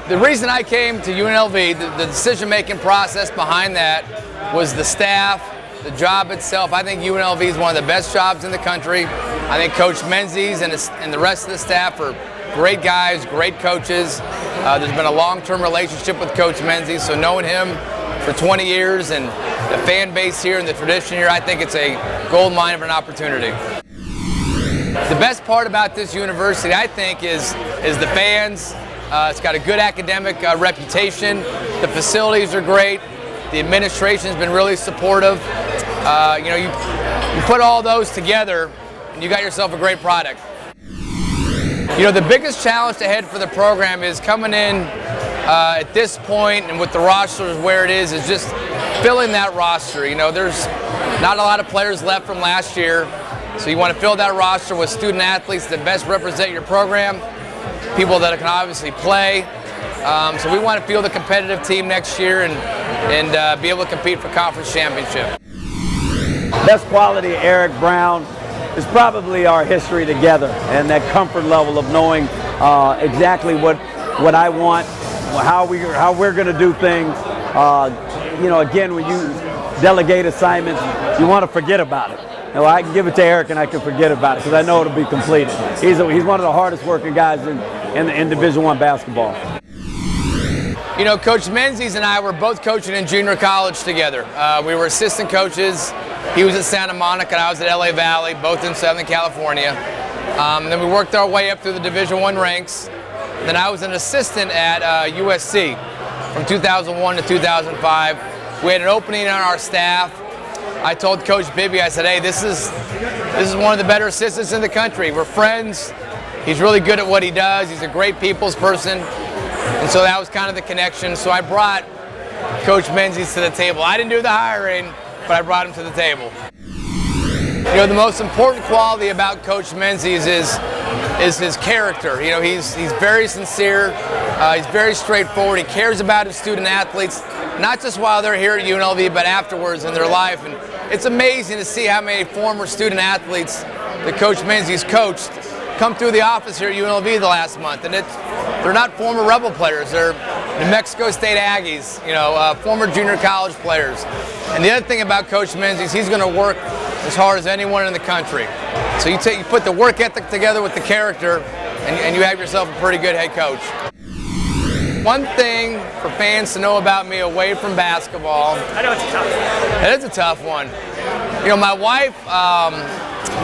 The reason I came to UNLV, the decision-making process behind that was the staff, the job itself. I think UNLV is one of the best jobs in the country. I think Coach Menzies and the rest of the staff are great guys, great coaches. There's been a long-term relationship with Coach Menzies, so knowing him for 20 years and the fan base here and the tradition here, I think it's a gold mine of an opportunity. The best part about this university, I think, is the fans. It's got a good academic reputation. The facilities are great. The administration's been really supportive. You put all those together, and you got yourself a great product. The biggest challenge ahead for the program is coming in at this point and with the roster where it is just filling that roster. There's not a lot of players left from last year, so you want to fill that roster with student athletes that best represent your program, people that can obviously play. So we want to field a competitive team next year and be able to compete for conference championship. Best quality of Eric Brown is probably our history together and that comfort level of knowing exactly what I want, how we're going to do things. Again, when you delegate assignments, you want to forget about it. I can give it to Eric and I can forget about it because I know it'll be completed. He's one of the hardest working guys in Division I basketball. Coach Menzies and I were both coaching in junior college together. We were assistant coaches. He was at Santa Monica and I was at LA Valley, both in Southern California. Then we worked our way up through the Division I ranks. Then I was an assistant at USC from 2001 to 2005. We had an opening on our staff. I told Coach Bibby, I said, hey, this is one of the better assistants in the country. We're friends. He's really good at what he does. He's a great people's person. And so that was kind of the connection. So I brought Coach Menzies to the table. I didn't do the hiring, but I brought him to the table. The most important quality about Coach Menzies is his character. He's very sincere. He's very straightforward. He cares about his student athletes, not just while they're here at UNLV, but afterwards in their life. And it's amazing to see how many former student athletes that Coach Menzies coached come through the office here at UNLV the last month. And they're not former Rebel players. They're New Mexico State Aggies, former junior college players. And the other thing about Coach Menzies, he's going to work as hard as anyone in the country. So you put the work ethic together with the character, and you have yourself a pretty good head coach. One thing for fans to know about me away from basketball. I know it's a tough one. It is a tough one. My wife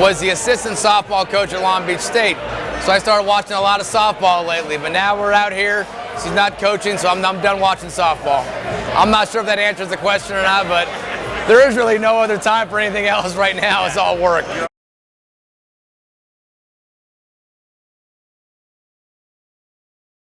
was the assistant softball coach at Long Beach State, so I started watching a lot of softball lately. But now we're out here. She's not coaching, so I'm done watching softball. I'm not sure if that answers the question or not, but there is really no other time for anything else right now. It's all work.